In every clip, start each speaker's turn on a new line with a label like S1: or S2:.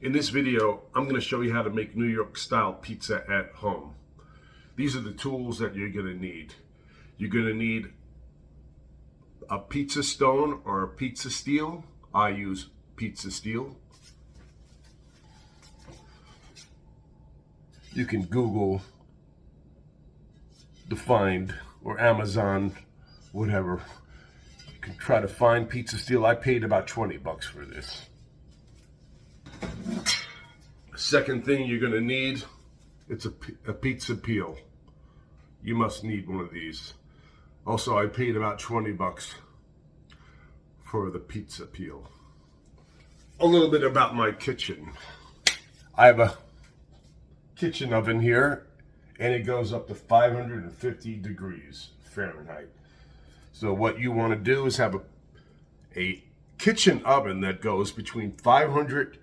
S1: In this video, I'm going to show you how to make New York style pizza at home. These are the tools that you're going to need. You're going to need a pizza stone or a pizza steel. I use pizza steel. You can Google to find, or Amazon, whatever. You can try to find pizza steel. I paid about 20 bucks for this. Second thing you're going to need, it's a pizza peel. You must need one of these. Also, I paid about 20 bucks for the pizza peel. A little bit about my kitchen. I have a kitchen oven here, and it goes up to 550 degrees Fahrenheit. So what you want to do is have a kitchen oven that goes between 500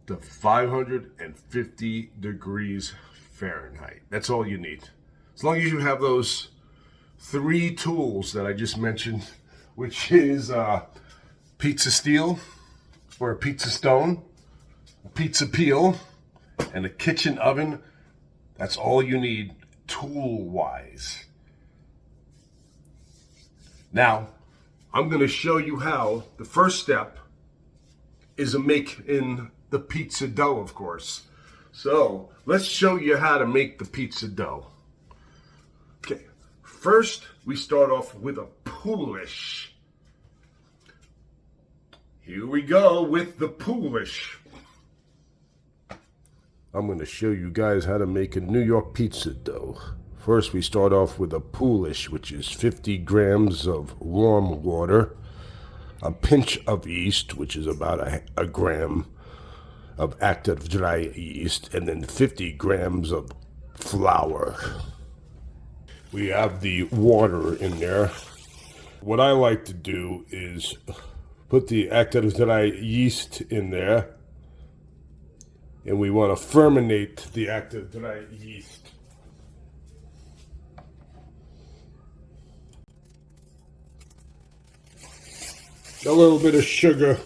S1: to 550 degrees Fahrenheit. That's all you need. As long as you have those three tools that I just mentioned, which is pizza steel or a pizza stone, a pizza peel, and a kitchen oven, that's all you need tool-wise. Now, I'm going to show you how. The first step is making the pizza dough, of course. So let's show you how to make the pizza dough. Okay, first we start off with a poolish. Here we go with the poolish. I'm going to show you guys how to make a New York pizza dough. First we start off with a poolish, which is 50 grams of warm water, a pinch of yeast, which is about a gram of active dry yeast, and then 50 grams of flour. We have the water in there. What I like to do is put the active dry yeast in there, and we want to fermentate the active dry yeast. A little bit of sugar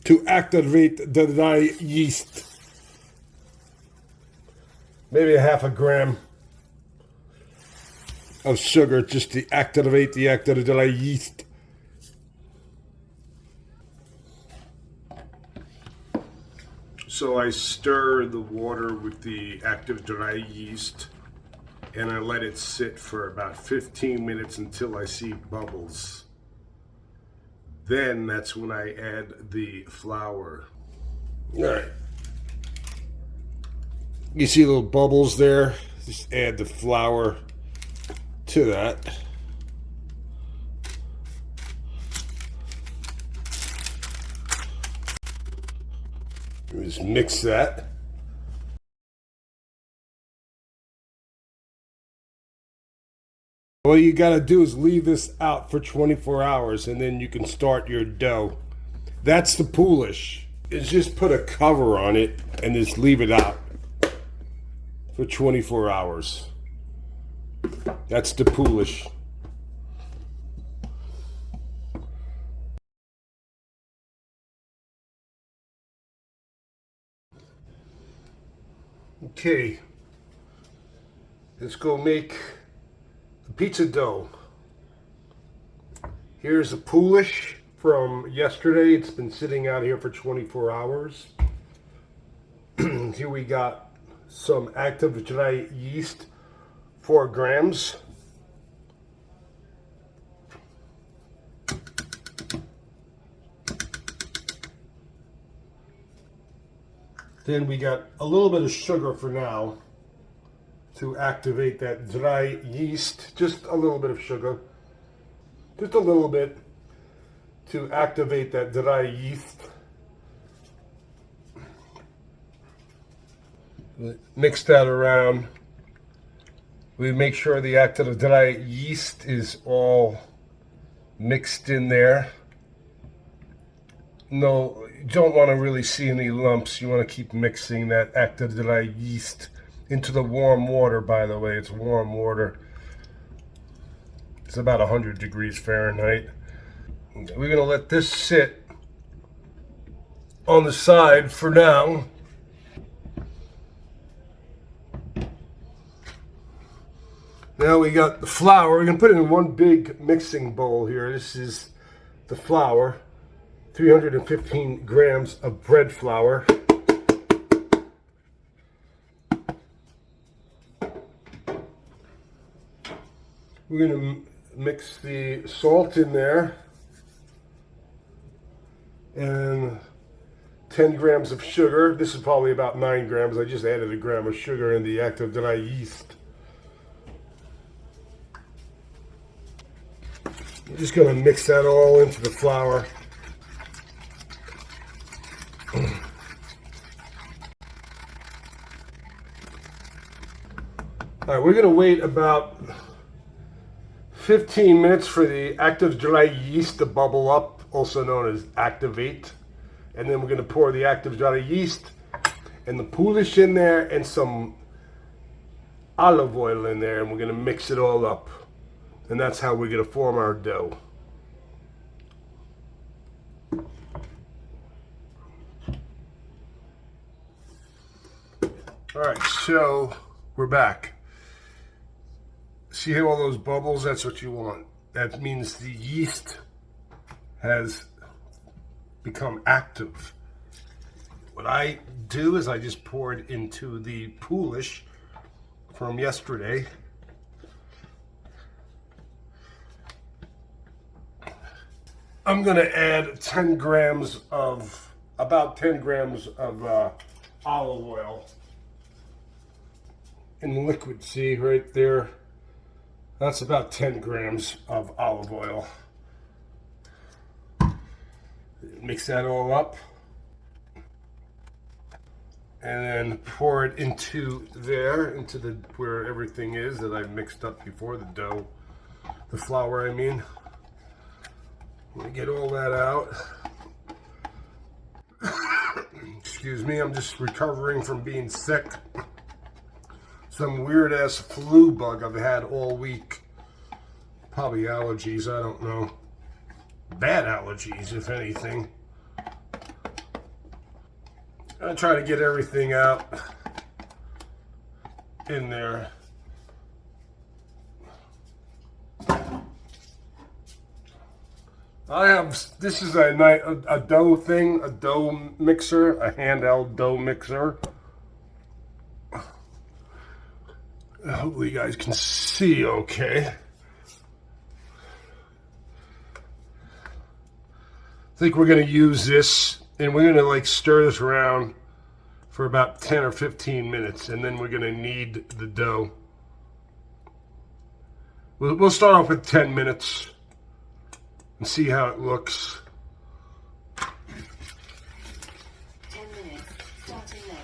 S1: to activate the dry yeast. Maybe a half a gram of sugar just to activate the active dry yeast. So I stir the water with the active dry yeast, and I let it sit for about 15 minutes until I see bubbles. Then that's when I add the flour. All right. You see little bubbles there? Just add the flour to that. Just mix that. All you gotta do is leave this out for 24 hours and then you can start your dough. That's the poolish. Is just put a cover on it and just leave it out for 24 hours. That's the poolish. Okay, let's go make the pizza dough. Here's a poolish from yesterday. It's been sitting out here for 24 hours. Here we got some active dry yeast, 4 grams. Then we got a little bit of sugar for now to activate that dry yeast. Just a little bit of sugar. Just a little bit to activate that dry yeast. Mix that around. We make sure the active dry yeast is all mixed in there. No, you don't want to really see any lumps. You want to keep mixing that active dry yeast into the warm water. By the way, it's warm water. It's about 100 degrees Fahrenheit. We're going to let this sit on the side for now. Now we got the flour. We're going to put it in one big mixing bowl here. This is the flour. 315 grams of bread flour. We're going to mix the salt in there. And 10 grams of sugar. This is probably about 9 grams. I just added a gram of sugar in the active dry yeast. I'm just going to mix that all into the flour. All right, we're going to wait about 15 minutes for the active dry yeast to bubble up, also known as activate. And then we're going to pour the active dry yeast and the Polish in there and some olive oil in there, and we're going to mix it all up. And that's how we're going to form our dough. All right, so we're back. See all those bubbles? That's what you want. That means the yeast has become active. What I do is I just pour it into the Polish from yesterday. I'm going to add about 10 grams of olive oil in the liquid. See right there? That's about 10 grams of olive oil. Mix that all up. And then pour it into there, into the where everything is that I've mixed up before, the dough, the flour, I mean. Let me get all that out. Excuse me, I'm just recovering from being sick. Some weird ass flu bug I've had all week. Probably allergies, I don't know. Bad allergies, if anything. I try to get everything out in there. This is a dough thing, a dough mixer, a handheld dough mixer. Hopefully you guys can see okay. I think we're going to use this, and we're going to like stir this around for about 10 or 15 minutes, and then we're going to knead the dough. We'll start off with 10 minutes and see how it looks.
S2: 10 minutes, starting now.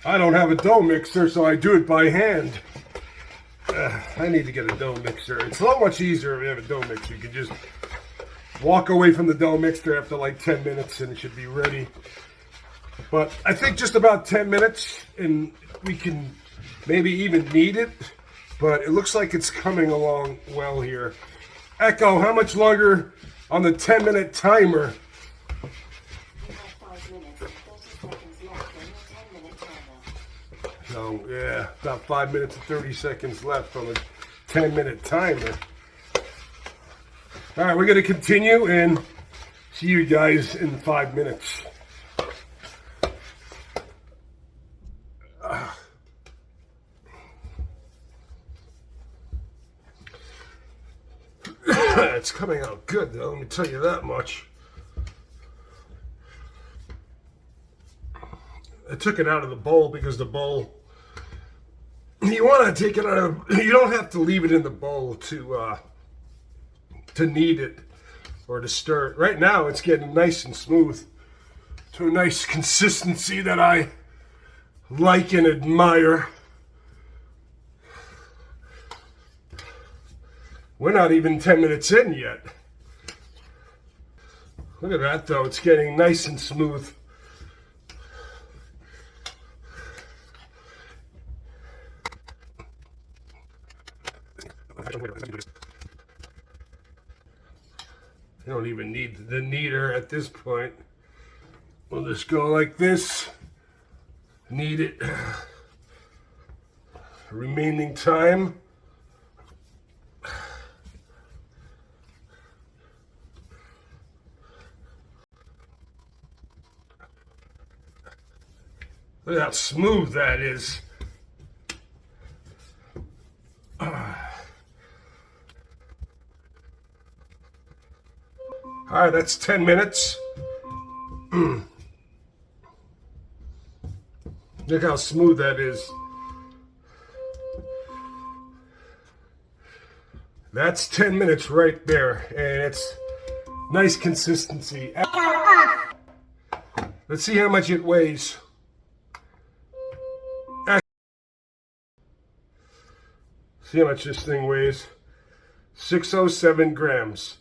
S1: I don't have a dough mixer, so I do it by hand. I need to get a dough mixer. It's so much easier if you have a dough mixer. You can just walk away from the dough mixer after like 10 minutes and it should be ready. But I think just about 10 minutes and we can maybe even knead it. But it looks like it's coming along well here. Echo, how much longer on the 10-minute timer?
S2: You have 5 minutes and 30 seconds left on your 10-minute timer.
S1: So, yeah, about 5 minutes and 30 seconds left on the 10-minute timer. All right, we're going to continue and see you guys in 5 minutes. It's coming out good, though, let me tell you that much. I took it out of the bowl because the bowl, you want to take it out of, you don't have to leave it in the bowl to knead it or to stir it. Right now it's getting nice and smooth to a nice consistency that I like and admire. We're not even 10 minutes in yet. Look at that though, it's getting nice and smooth. the kneader at this point. We'll just go like this. Knead it. Remaining time. Look how smooth that is. All right, that's 10 minutes. Look how smooth that is. That's 10 minutes right there, and it's nice consistency. Let's see how much it weighs. See how much this thing weighs. 607 grams.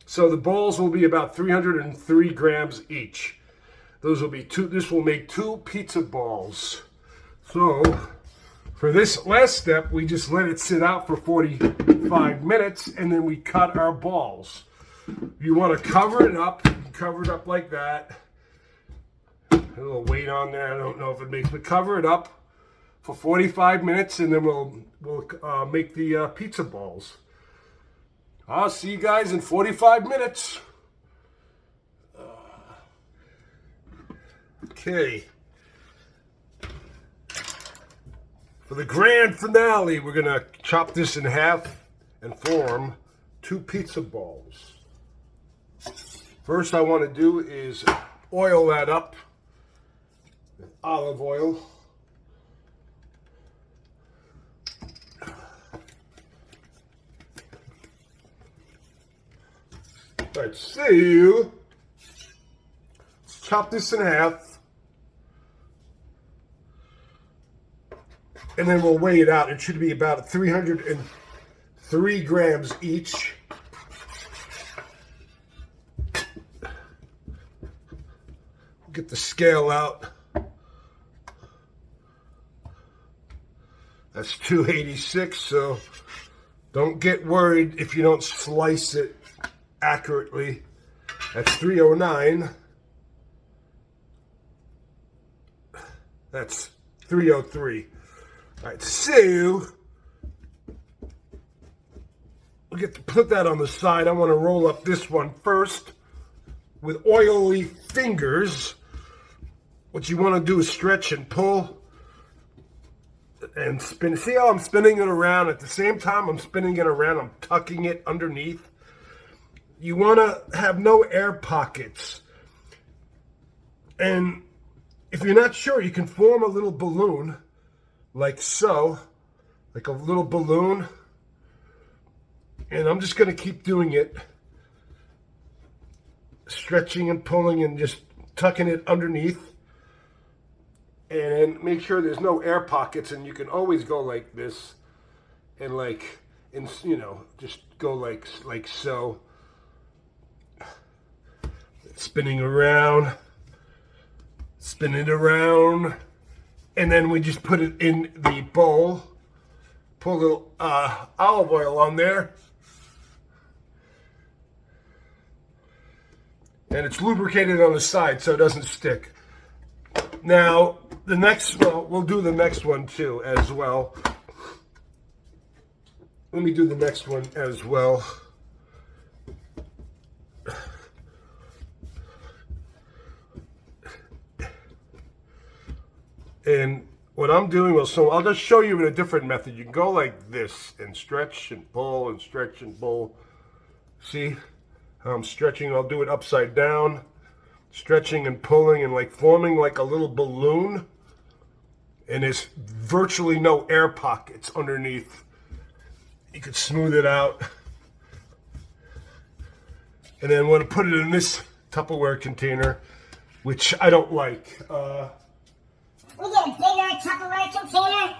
S1: So the balls will be about 303 grams each. Those will be two. This will make 2 pizza balls. So for this last step, we just let it sit out for 45 minutes, and then we cut our balls. You want to cover it up. Cover it up like that. A little weight on there. I don't know if it makes, but cover it up for 45 minutes, and then we'll make the pizza balls. I'll see you guys in 45 minutes. Okay. For the grand finale, we're going to chop this in half and form 2 pizza balls. First I want to do is oil that up with olive oil. Let's see. Let's chop this in half. And then we'll weigh it out. It should be about 303 grams each. Get the scale out. That's 286, so don't get worried if you don't slice it accurately. That's 309. That's 303. All right, so we'll get to put that on the side. I want to roll up this one first with oily fingers. What you want to do is stretch and pull and spin. See how I'm spinning it around? At the same time I'm spinning it around, I'm tucking it underneath. You want to have no air pockets. And if you're not sure, you can form a little balloon like so, like a little balloon. And I'm just going to keep doing it, stretching and pulling and just tucking it underneath. And make sure there's no air pockets, and you can always go like this and just go like so. Spinning around, spin it around, and then we just put it in the bowl. Put a little olive oil on there, and it's lubricated on the side so it doesn't stick. Now the next, we'll do the next one too as well. Let me do the next one as well. And what I'm doing, so I'll just show you in a different method. You can go like this and stretch and pull and stretch and pull. See how I'm stretching? I'll do it upside down, stretching and pulling and like forming like a little balloon. And there's virtually no air pockets underneath. You could smooth it out. And then I'm going to put it in this Tupperware container, which I don't like.
S3: We get a bigger Tupperware container?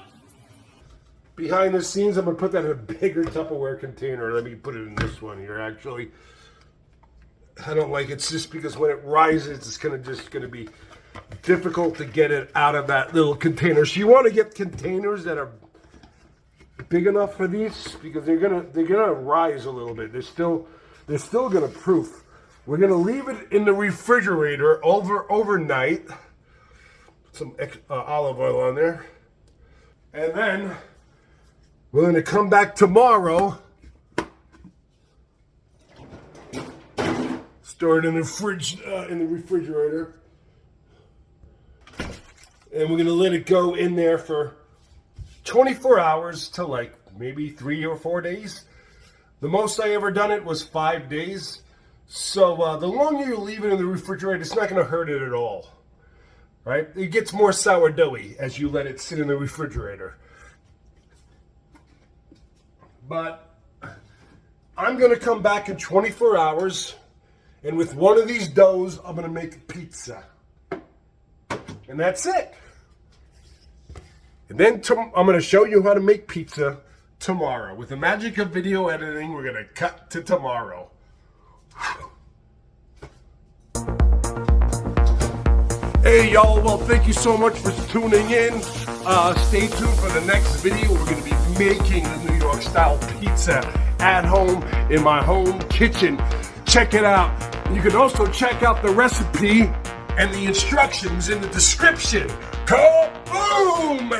S1: Behind the scenes, I'm going to put that in a bigger Tupperware container. Let me put it in this one here, actually. I don't like it. It's just because when it rises, it's just going to be difficult to get it out of that little container. So you want to get containers that are big enough for these, because they're gonna rise a little bit. They're still gonna proof. We're gonna leave it in the refrigerator overnight. Put some olive oil on there. And then we're gonna come back tomorrow. Store it in the fridge, in the refrigerator. And we're gonna let it go in there for 24 hours to like maybe 3 or 4 days. The most I ever done it was 5 days. So the longer you leave it in the refrigerator, it's not gonna hurt it at all, right? It gets more sourdoughy as you let it sit in the refrigerator. But I'm gonna come back in 24 hours, and with one of these doughs, I'm gonna make pizza. And that's it. And then I'm going to show you how to make pizza tomorrow. With the magic of video editing, we're going to cut to tomorrow. Hey, y'all. Well, thank you so much for tuning in. Stay tuned for the next video. We're going to be making the New York style pizza at home in my home kitchen. Check it out. You can also check out the recipe and the instructions in the description. Kaboom!